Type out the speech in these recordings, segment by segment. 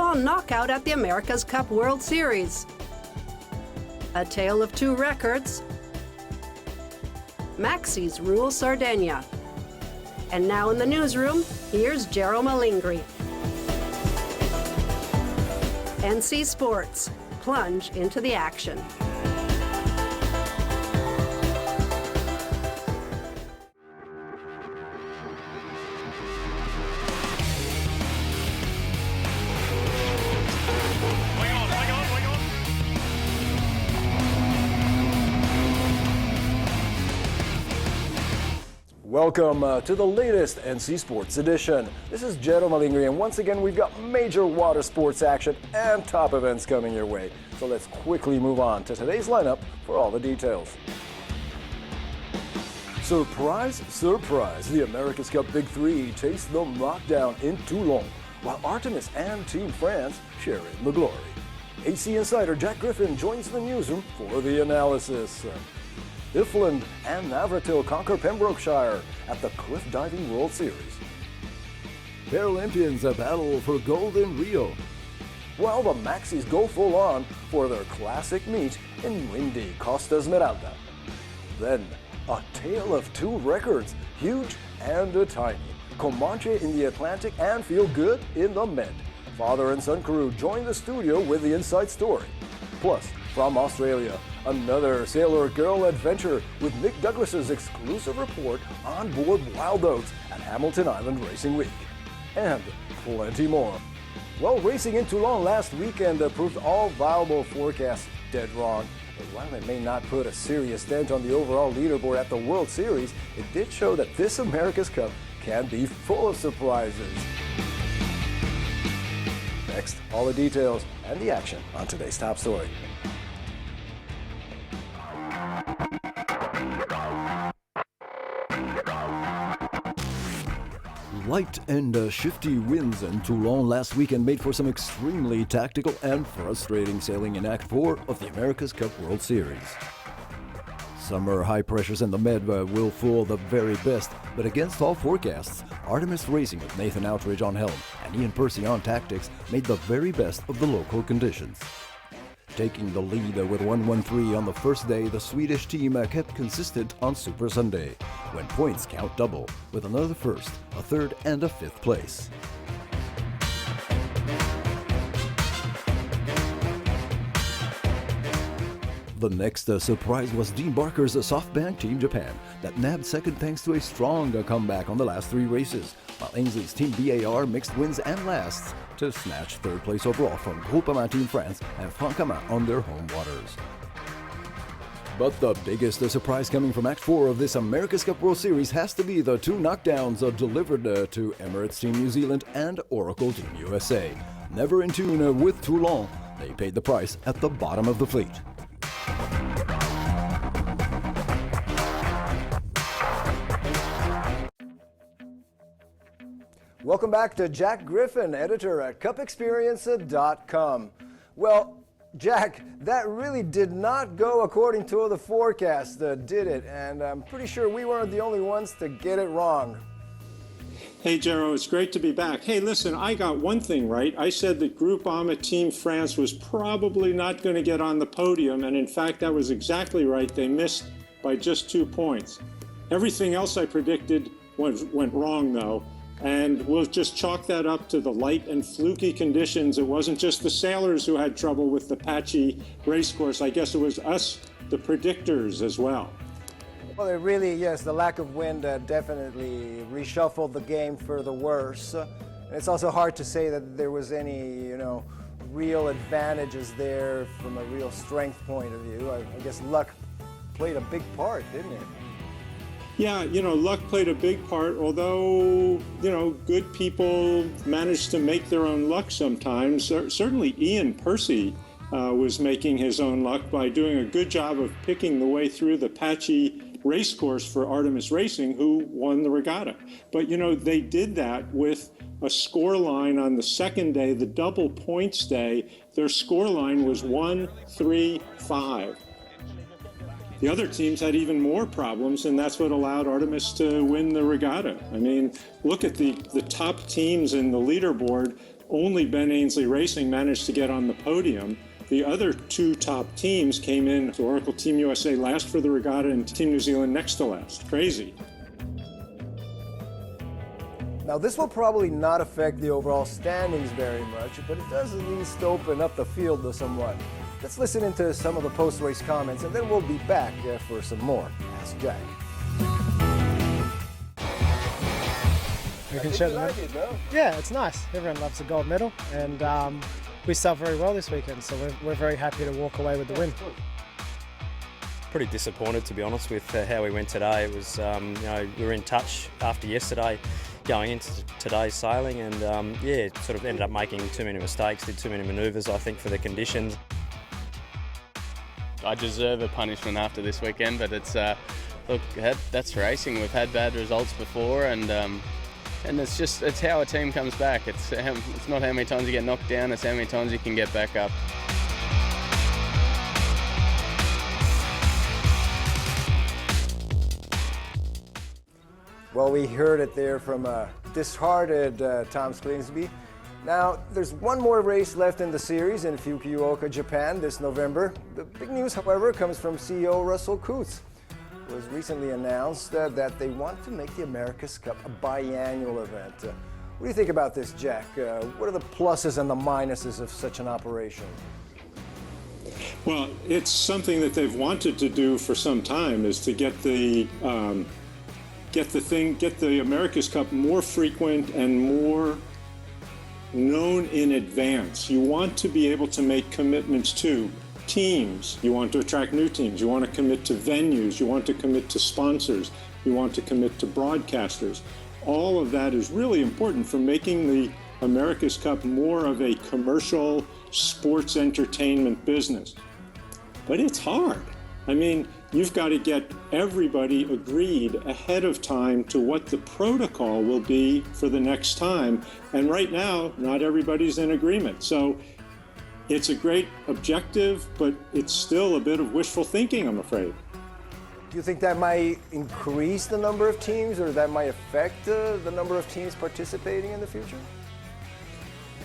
Toulon knockout at the America's Cup World Series. A tale of two records. Maxis rule Sardinia. And now in the newsroom, here's Vittorio Malingri. NC Sports, plunge into the action. Welcome to the latest NC Sports edition. This is Vittorio Malingri, and once again we've got major water sports action and top events coming your way. So let's quickly move on to today's lineup for all the details. Surprise, surprise, the America's Cup Big Three taste the knockdown in Toulon, while Artemis and Team France share in the glory. AC insider Jack Griffin joins the newsroom for the analysis. Iffland and Navratil conquer Pembrokeshire at the Cliff Diving World Series. Paralympians battle for gold in Rio, while the Maxis go full on for their classic meet in windy Costa Smeralda. Then, a tale of two records, huge and tiny. Comanche in the Atlantic and Feel Good in the Med. Father and son crew join the studio with the inside story. Plus, from Australia, another sailor girl adventure with Nic Douglass's exclusive report on board Wild Oats at Hamilton Island Racing Week. And plenty more. Well, racing in Toulon last weekend proved all viable forecasts dead wrong. But while it may not put a serious dent on the overall leaderboard at the World Series, it did show that this America's Cup can be full of surprises. Next, all the details and the action on today's top story. Light and shifty winds in Toulon last weekend made for some extremely tactical and frustrating sailing in Act 4 of the America's Cup World Series. Summer high pressures in the Med will fool the very best, but against all forecasts, Artemis Racing with Nathan Outridge on helm and Ian Percy on tactics made the very best of the local conditions. Taking the lead with 1-1-3 on the first day, the Swedish team kept consistent on Super Sunday, when points count double, with another first, a third, and a fifth place. The next surprise was Dean Barker's SoftBank Team Japan, that nabbed second thanks to a strong comeback on the last three races, while Ainsley's Team BAR mixed wins and lasts to snatch third place overall from Costa and Team France and Francamont on their home waters. But the biggest surprise coming from Act 4 of this America's Cup World Series has to be the two knockdowns delivered to Emirates Team New Zealand and Oracle Team USA. Never in tune with Toulon, they paid the price at the bottom of the fleet. Welcome back to Jack Griffin, editor at cupexperience.com. Well, Jack, that really did not go according to the forecast, did it? And I'm pretty sure we weren't the only ones to get it wrong. Hey, Jero, it's great to be back. Hey, listen, I got one thing right. I said that Groupama Team France was probably not going to get on the podium, and in fact, that was exactly right. They missed by just 2 points. Everything else I predicted went wrong, though. And we'll just chalk that up to the light and fluky conditions. It wasn't just the sailors who had trouble with the patchy race course. I guess it was us, the predictors, as well. Well, it really, yes, the lack of wind definitely reshuffled the game for the worse. And it's also hard to say that there was any, real advantages there from a real strength point of view. I guess luck played a big part, didn't it? Yeah, luck played a big part, although, good people manage to make their own luck sometimes. Certainly Ian Percy was making his own luck by doing a good job of picking the way through the patchy race course for Artemis Racing, who won the regatta. But, they did that with a score line on the second day, the double points day. Their score line was 1-3-5. The other teams had even more problems, and that's what allowed Artemis to win the regatta. I mean, look at the top teams in the leaderboard. only Ben Ainslie Racing managed to get on the podium. The other two top teams came in to Oracle Team USA last for the regatta and Team New Zealand next to last. Crazy. Now, this will probably not affect the overall standings very much, but it does at least open up the field somewhat. Let's listen into some of the post-race comments, and then we'll be back for some more. Ask Jack. We can share the medal. Yeah, it's nice. Everyone loves a gold medal, and we sell very well this weekend, so we're very happy to walk away with the win. Pretty disappointed, to be honest, with how we went today. It was, we were in touch after yesterday, going into today's sailing, and sort of ended up making too many mistakes, did too many manoeuvres, I think, for the conditions. I deserve a punishment after this weekend, but it's look, that's racing. We've had bad results before, and it's how a team comes back. It's not how many times you get knocked down, it's how many times you can get back up. Well, we heard it there from disheartened Tom Slingsby. Now, there's one more race left in the series in Fukuoka, Japan this November. The big news, however, comes from CEO Russell Coutts. It was recently announced that they want to make the America's Cup a biannual event. What do you think about this, Jack? What are the pluses and the minuses of such an operation? Well, it's something that they've wanted to do for some time, is to get the America's Cup more frequent and more known in advance. You want to be able to make commitments to teams. You want to attract new teams. You want to commit to venues. You want to commit to sponsors. You want to commit to broadcasters. All of that is really important for making the America's Cup more of a commercial sports entertainment business. But it's hard. I mean, you've got to get everybody agreed ahead of time to what the protocol will be for the next time. And right now, not everybody's in agreement. So it's a great objective, but it's still a bit of wishful thinking, I'm afraid. Do you think that might increase the number of teams, or that might affect the number of teams participating in the future?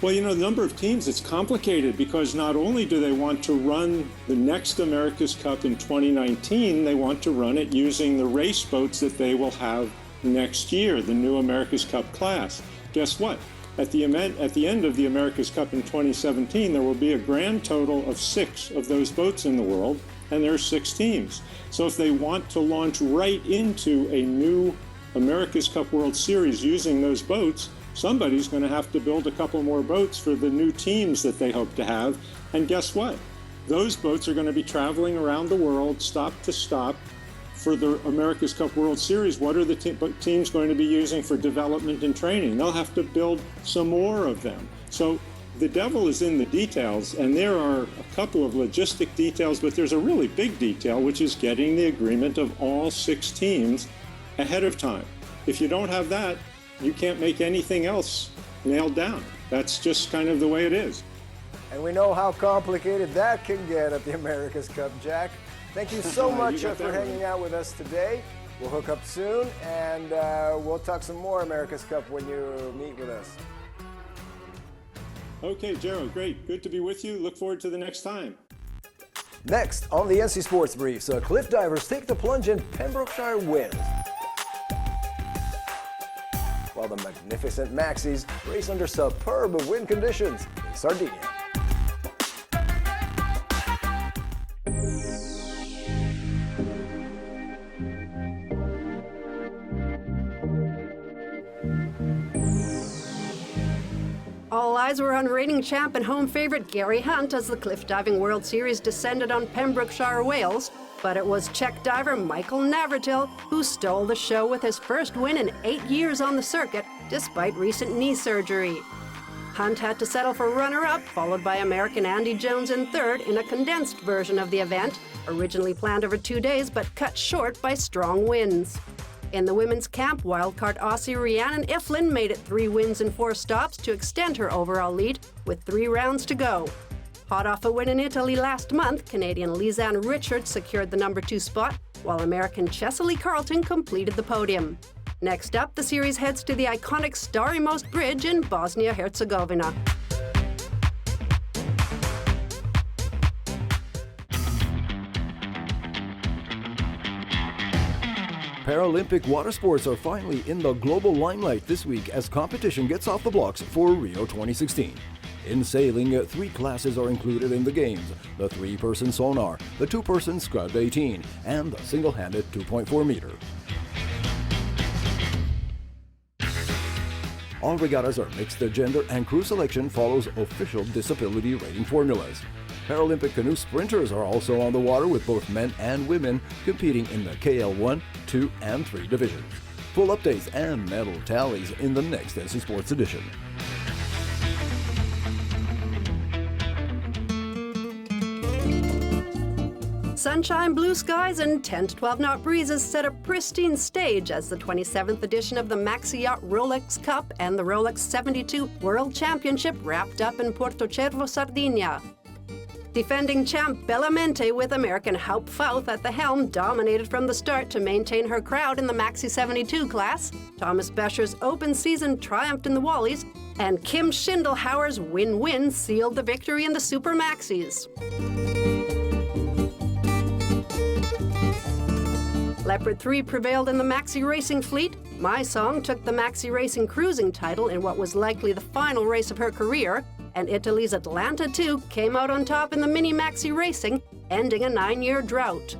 Well, the number of teams, it's complicated, because not only do they want to run the next America's Cup in 2019, they want to run it using the race boats that they will have next year, the new America's Cup class. Guess what? At the end of the America's Cup in 2017, there will be a grand total of 6 of those boats in the world, and there are 6 teams. So if they want to launch right into a new America's Cup World Series using those boats, somebody's going to have to build a couple more boats for the new teams that they hope to have. And guess what? Those boats are going to be traveling around the world, stop to stop, for the America's Cup World Series. What are the teams going to be using for development and training? They'll have to build some more of them. So the devil is in the details, and there are a couple of logistic details, but there's a really big detail, which is getting the agreement of all 6 teams ahead of time. If you don't have that, you can't make anything else nailed down. That's just kind of the way it is. And we know how complicated that can get at the America's Cup, Jack. Thank you so much for hanging out with us today. We'll hook up soon, and we'll talk some more America's Cup when you meet with us. Okay, Gerald, great. Good to be with you. Look forward to the next time. Next on the NC Sports Briefs, cliff divers take the plunge in Pembrokeshire, Wales, while the magnificent Maxis race under superb wind conditions in Sardinia. All eyes were on reigning champ and home favorite Gary Hunt as the Cliff Diving World Series descended on Pembrokeshire, Wales. But it was Czech diver Michael Navratil who stole the show with his first win in 8 years on the circuit, despite recent knee surgery. Hunt had to settle for runner-up, followed by American Andy Jones in third in a condensed version of the event, originally planned over 2 days but cut short by strong winds. In the women's camp, wildcard Aussie Rhiannon Iffland made it 3 wins and 4 stops to extend her overall lead with 3 rounds to go. Hot off a win in Italy last month, Canadian Lisanne Richards secured the number 2 spot, while American Chesley Carlton completed the podium. Next up, the series heads to the iconic Starry-Most Bridge in Bosnia-Herzegovina. Paralympic water sports are finally in the global limelight this week as competition gets off the blocks for Rio 2016. In sailing, 3 classes are included in the games: the 3-person sonar, the 2-person scrubbed 18, and the single-handed 2.4 meter. All regattas are mixed gender and crew selection follows official disability rating formulas. Paralympic canoe sprinters are also on the water with both men and women competing in the KL1, 2, and 3 divisions. Full updates and medal tallies in the next NC Sports edition. Sunshine, blue skies, and 10 to 12 knot breezes set a pristine stage as the 27th edition of the Maxi Yacht Rolex Cup and the Rolex 72 World Championship wrapped up in Portocervo, Sardinia. Defending champ Bellamente with American Haupt Fouth at the helm dominated from the start to maintain her crowd in the Maxi 72 class. Thomas Bescher's open season triumphed in the Wallies, and Kim Schindelhauer's win-win sealed the victory in the Super Maxis. Leopard 3 prevailed in the Maxi Racing fleet. My Song took the Maxi Racing cruising title in what was likely the final race of her career, and Italy's Atlanta 2 came out on top in the Mini Maxi Racing, ending a 9-year drought.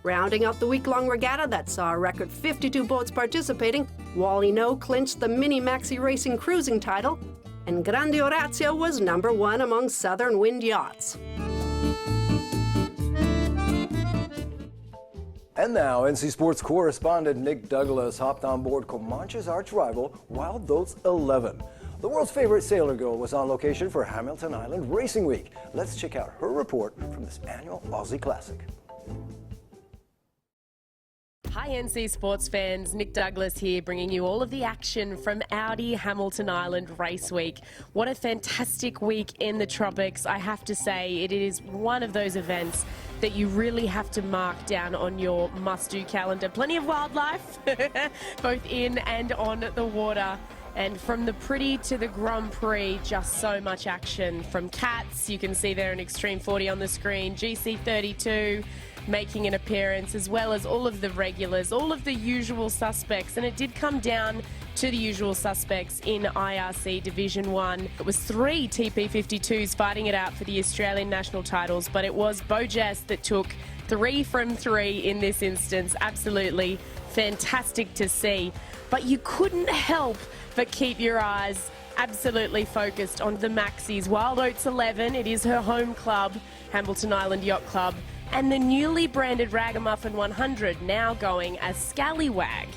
Rounding out the week-long regatta that saw a record 52 boats participating, Wally No clinched the Mini Maxi Racing cruising title, and Grande Orazio was number 1 among Southern Wind yachts. And now, NC Sports correspondent Nic Douglass hopped on board Comanche's arch-rival, Wild Oats 11. The world's favorite sailor girl was on location for Hamilton Island Racing Week. Let's check out her report from this annual Aussie Classic. Hi NC Sports fans, Nic Douglass here bringing you all of the action from Audi Hamilton Island Race Week. What a fantastic week in the tropics. I have to say it is one of those events that you really have to mark down on your must-do calendar. Plenty of wildlife, both in and on the water. And from the Pretty to the Grand Prix, just so much action. From Cats, you can see there an Extreme 40 on the screen, GC32 making an appearance, as well as all of the regulars, all of the usual suspects. And it did come down to the usual suspects in IRC Division 1. It was 3 TP52s fighting it out for the Australian national titles, but it was Bojas that took 3 from 3 in this instance. Absolutely fantastic to see. But you couldn't help but keep your eyes absolutely focused on the Maxis. Wild Oats 11, it is her home club, Hamilton Island Yacht Club, and the newly branded Ragamuffin 100 now going as Scallywag.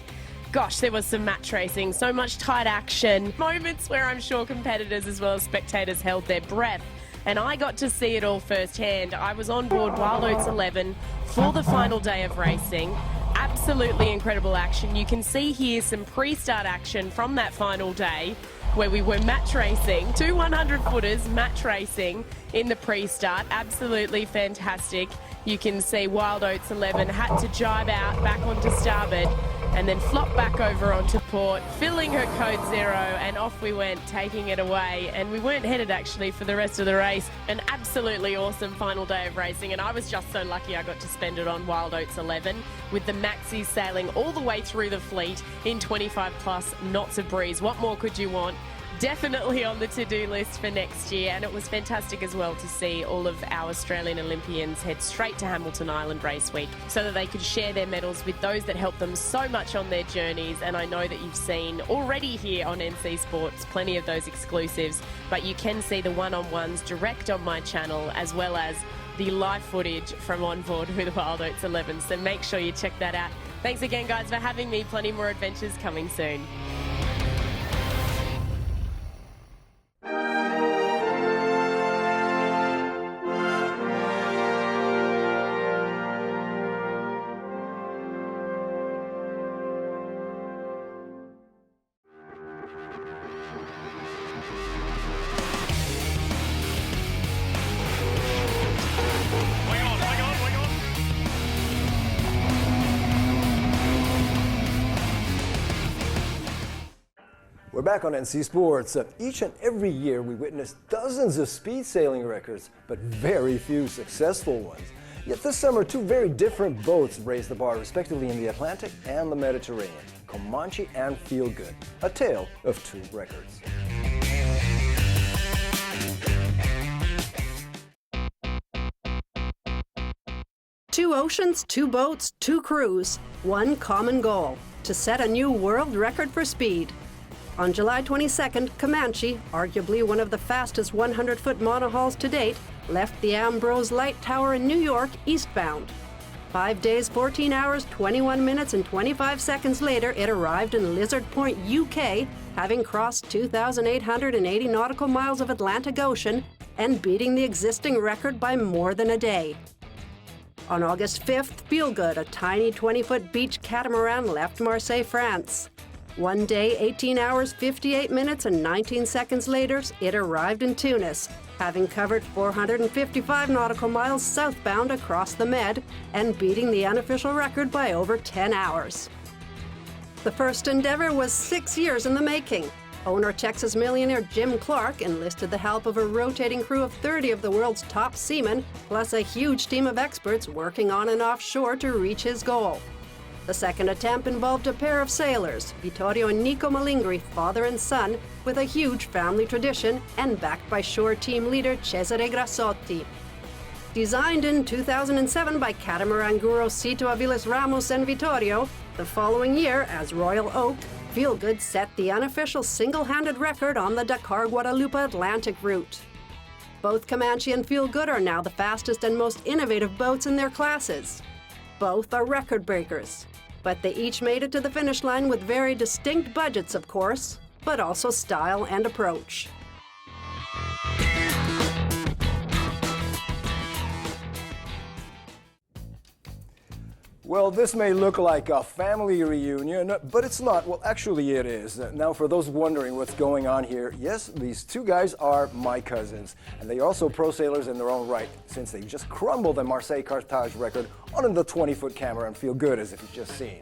Gosh, there was some match racing, so much tight action, moments where I'm sure competitors as well as spectators held their breath. And I got to see it all firsthand. I was on board Wild Oats 11 for the final day of racing. Absolutely incredible action. You can see here some pre-start action from that final day where we were match racing. 2 100-footers match racing in the pre-start. Absolutely fantastic. You can see Wild Oats 11 had to jibe out back onto starboard and then flop back over onto port, filling her code 0, and off we went, taking it away. And we weren't headed actually for the rest of the race. An absolutely awesome final day of racing, and I was just so lucky I got to spend it on Wild Oats 11 with the Maxis sailing all the way through the fleet in 25 plus knots of breeze. What more could you want? Definitely on the to-do list for next year, and it was fantastic as well to see all of our Australian Olympians head straight to Hamilton Island Race Week so that they could share their medals with those that helped them so much on their journeys. And I know that you've seen already here on NC Sports plenty of those exclusives, but you can see the one-on-ones direct on my channel as well as the live footage from on board with Wild Oats 11, so make sure you check that out. Thanks again guys for having me. Plenty more adventures coming soon. We're back on NC Sports. Each and every year we witness dozens of speed sailing records, but very few successful ones. Yet this summer, two very different boats raised the bar respectively in the Atlantic and the Mediterranean, Comanche and Feel Good, a tale of two records. Two oceans, two boats, two crews, one common goal, to set a new world record for speed. On July 22nd, Comanche, arguably one of the fastest 100-foot monohulls to date, left the Ambrose Light Tower in New York eastbound. 5 days, 14 hours, 21 minutes, and 25 seconds later, it arrived in Lizard Point, UK, having crossed 2,880 nautical miles of Atlantic Ocean and beating the existing record by more than a day. On August 5th, Feel Good, a tiny 20-foot beach catamaran, left Marseille, France. 1 day, 18 hours, 58 minutes, and 19 seconds later, it arrived in Tunis, having covered 455 nautical miles southbound across the Med and beating the unofficial record by over 10 hours. The first endeavor was 6 years in the making. Owner Texas millionaire Jim Clark enlisted the help of a rotating crew of 30 of the world's top seamen, plus a huge team of experts working on and offshore to reach his goal. The second attempt involved a pair of sailors, Vittorio and Nico Malingri, father and son, with a huge family tradition and backed by shore team leader Cesare Grassotti. Designed in 2007 by catamaran guru Cito Aviles Ramos and Vittorio, the following year, as Royal Oak, Feel Good set the unofficial single-handed record on the Dakar-Guadalupe Atlantic route. Both Comanche and Feel Good are now the fastest and most innovative boats in their classes. Both are record breakers, but they each made it to the finish line with very distinct budgets, of course, but also style and approach. Well, this may look like a family reunion, but it's not. Well, actually it is. Now, for those wondering what's going on here, yes, these two guys are my cousins, and they are also pro sailors in their own right, since they just crumbled the Marseille-Carthage record on the 20-foot camera and Feel Good, as if you've just seen.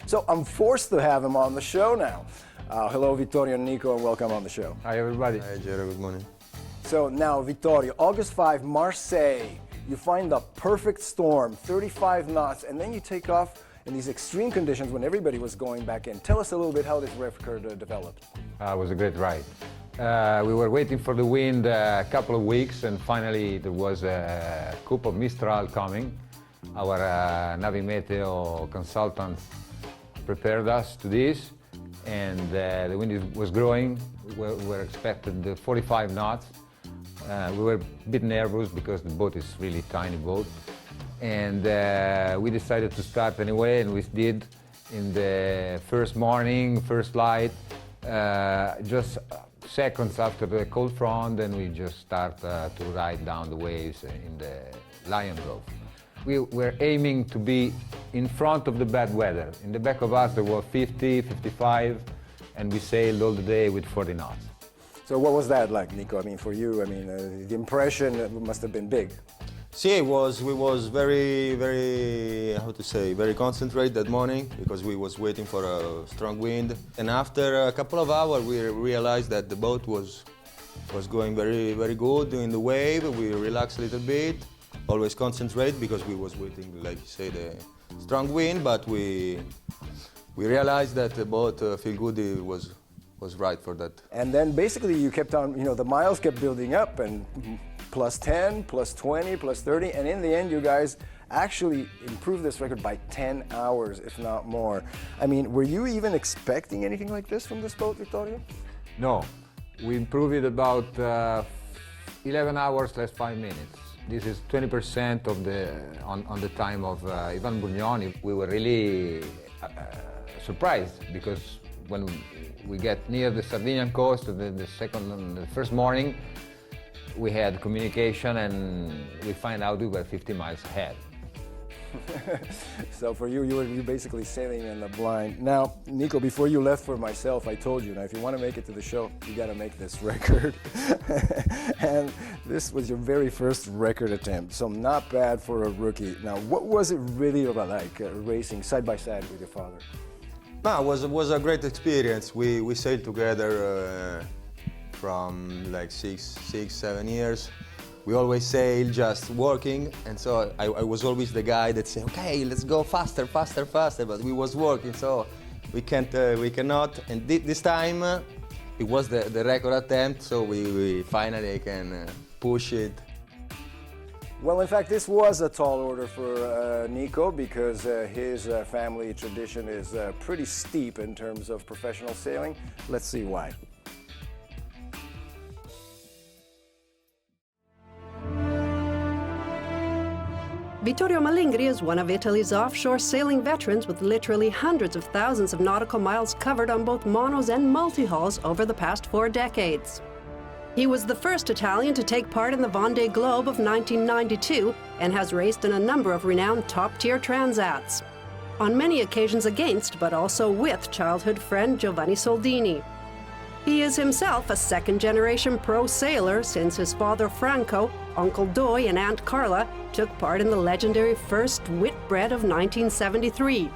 So I'm forced to have them on the show now. Hello, Vittorio and Nico, and welcome on the show. Hi, everybody. Hi, Jerry. Good morning. So now, Vittorio, August 5, Marseille. You find the perfect storm, 35 knots, and then you take off in these extreme conditions when everybody was going back in. Tell us a little bit how this record developed. It was a great ride. We were waiting for the wind a couple of weeks, and finally there was a coup of Mistral coming. Our Navimeteo consultants prepared us to this, and the wind was growing. We were expected 45 knots. We were a bit nervous because the boat is really tiny boat, and we decided to start anyway, and we did in the first morning, first light, just seconds after the cold front, and we just start to ride down the waves in the Lion Grove. We were aiming to be in front of the bad weather. In the back of us there were 50, 55, and we sailed all the day with 40 knots. So what was that like, Nico? I mean, for you, the impression must have been big. See, we was very concentrated that morning because we was waiting for a strong wind. And after a couple of hours, we realized that the boat was going very, very good in the wave. We relaxed a little bit, always concentrate because we was waiting, like you say, the strong wind. But we realized that the boat Feel Good was right for that. And then basically you kept on, the miles kept building up, and plus 10, plus 20, plus 30, and in the end you guys actually improved this record by 10 hours, if not more. I mean, were you even expecting anything like this from this boat, Vittorio? No, we improved it about 11 hours less 5 minutes. This is 20% of on the time of Ivan Bugnoni. We were really surprised because when we get near the Sardinian coast, the first morning, we had communication and we find out we were 50 miles ahead. So for you, you were basically sailing in the blind. Now, Nico, before you left for myself, I told you, now if you want to make it to the show, you got to make this record. And this was your very first record attempt, so not bad for a rookie. Now, what was it really like racing side by side with your father? No, it was a great experience. We sailed together from like 7 years. We always sail just working, and so I was always the guy that said, okay, let's go faster, faster, faster, but we was working, so we cannot. And this time, it was the record attempt, so we finally can push it. Well, in fact, this was a tall order for Nico because his family tradition is pretty steep in terms of professional sailing. Let's see why. Vittorio Malingri is one of Italy's offshore sailing veterans with literally hundreds of thousands of nautical miles covered on both monos and multi-hulls over the past 4 decades. He was the first Italian to take part in the Vendée Globe of 1992 and has raced in a number of renowned top-tier transats, on many occasions against but also with childhood friend Giovanni Soldini. He is himself a second-generation pro sailor since his father Franco, Uncle Doy and Aunt Carla took part in the legendary first Whitbread of 1973.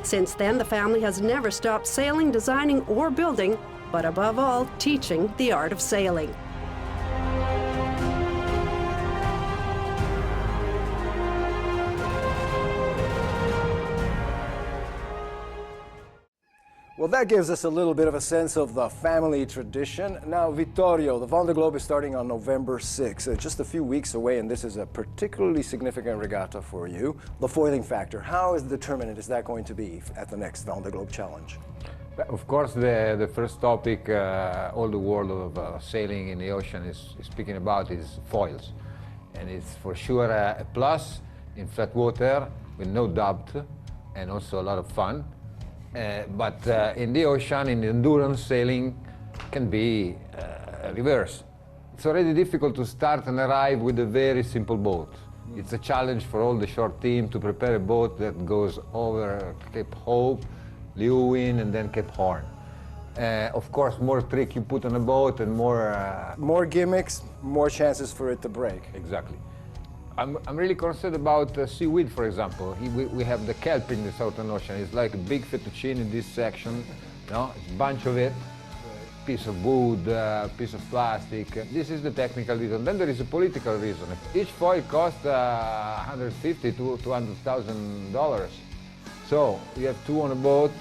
Since then, the family has never stopped sailing, designing or building, but above all, teaching the art of sailing. Well, that gives us a little bit of a sense of the family tradition. Now, Vittorio, the Vendée Globe is starting on November 6th, just a few weeks away, and this is a particularly significant regatta for you. The foiling factor, how determinant is that going to be at the next Vendée Globe Challenge? Of course, the first topic all the world of sailing in the ocean is speaking about is foils. And it's for sure a plus in flat water, with no doubt, and also a lot of fun. But in the ocean, in endurance sailing, can be reverse. It's already difficult to start and arrive with a very simple boat. It's a challenge for all the short team to prepare a boat that goes over Cape Hope, Lewin, and then Cape Horn. Of course, more trick you put on a boat and more... more gimmicks, more chances for it to break. Exactly. I'm really concerned about seaweed, for example. We have the kelp in the Southern Ocean. It's like a big fettuccine in this section. No, it's a bunch of it. Piece of wood, piece of plastic. This is the technical reason. Then there is a political reason. Each foil costs $150,000 to $200,000. So you have 2 on a boat.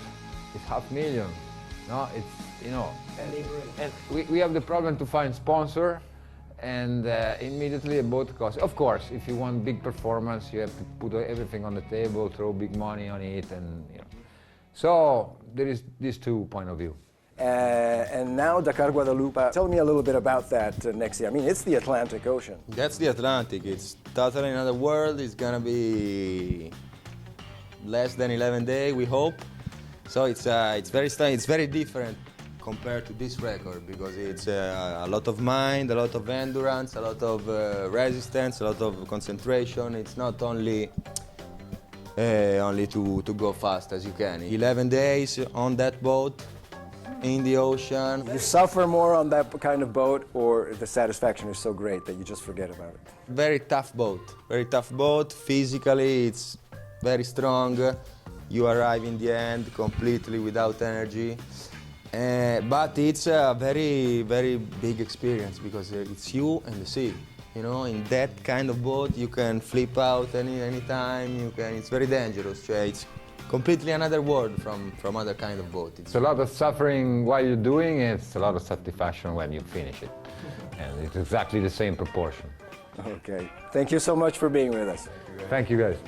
It's $500,000. No, it's and we have the problem to find sponsor. And immediately a boat costs. Of course, if you want big performance, you have to put everything on the table, throw big money on it, and So there is these 2 points of view. And now Dakar Guadalupe. Tell me a little bit about that next year. I mean, it's the Atlantic Ocean. That's the Atlantic. It's totally another world. It's gonna be less than 11 days, we hope. So it's very different compared to this record, because it's a lot of mind, a lot of endurance, a lot of resistance, a lot of concentration. It's not only to go fast as you can. 11 days on that boat, in the ocean. You suffer more on that kind of boat, or the satisfaction is so great that you just forget about it? Very tough boat. Very tough boat. Physically, it's very strong. You arrive in the end completely without energy. But it's a very, very big experience, because it's you and the sea. In that kind of boat, you can flip out any time. It's very dangerous. It's completely another world from other kind of boat. It's a lot of suffering while you're doing it. It's a lot of satisfaction when you finish it. And it's exactly the same proportion. Okay. Thank you so much for being with us. Thank you, guys.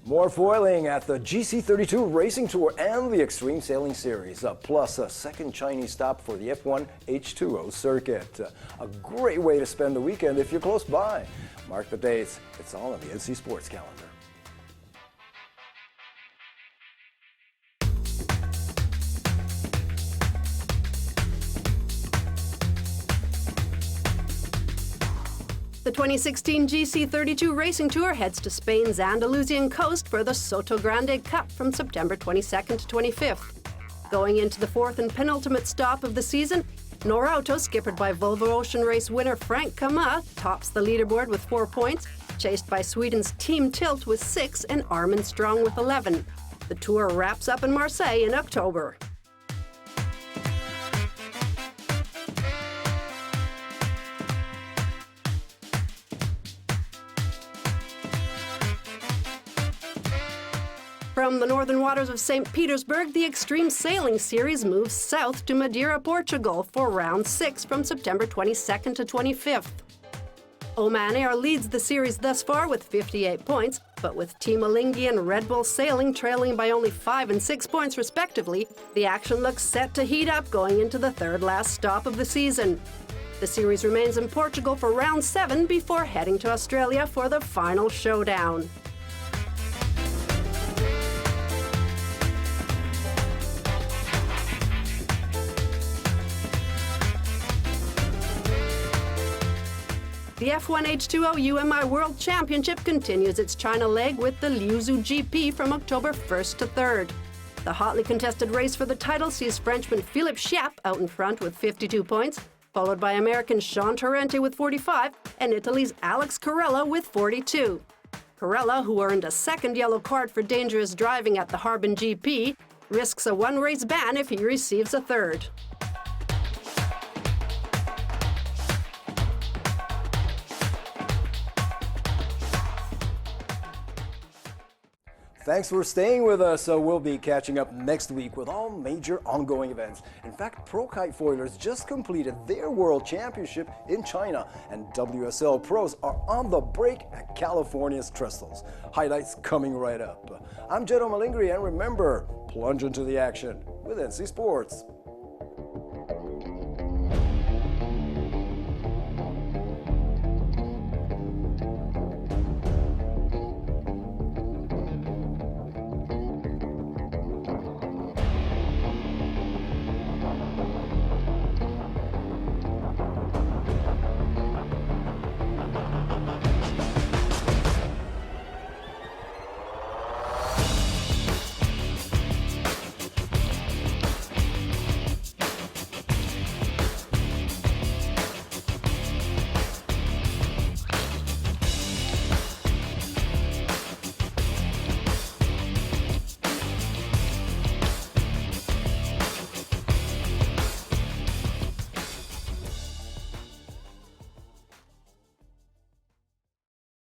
More foiling at the GC32 Racing Tour and the Extreme Sailing Series, plus a second Chinese stop for the F1 H2O circuit. A great way to spend the weekend if you're close by. Mark the dates. It's all on the NC Sports calendar. The 2016 GC32 Racing Tour heads to Spain's Andalusian coast for the Soto Grande Cup from September 22nd to 25th. Going into the 4th and penultimate stop of the season, Norauto, skippered by Volvo Ocean Race winner Frank Cama, tops the leaderboard with 4 points, chased by Sweden's Team Tilt with 6 and Armin Strong with 11. The tour wraps up in Marseille in October. From the northern waters of St. Petersburg, the Extreme Sailing Series moves south to Madeira, Portugal for round 6 from September 22nd to 25th. Oman Air leads the series thus far with 58 points, but with Team Malingri and Red Bull Sailing trailing by only 5 and 6 points respectively, the action looks set to heat up going into the third last stop of the season. The series remains in Portugal for round 7 before heading to Australia for the final showdown. The F1 H2O UMI World Championship continues its China leg with the Liuzhou GP from October 1st to 3rd. The hotly contested race for the title sees Frenchman Philippe Chiappe out in front with 52 points, followed by American Sean Torrente with 45 and Italy's Alex Carella with 42. Carella, who earned a second yellow card for dangerous driving at the Harbin GP, risks a one-race ban if he receives a third. Thanks for staying with us. We'll be catching up next week with all major ongoing events. In fact, Pro Kite Foilers just completed their World Championship in China, and WSL pros are on the break at California's Trestles. Highlights coming right up. I'm Vittorio Malingri, and remember, plunge into the action with NC Sports.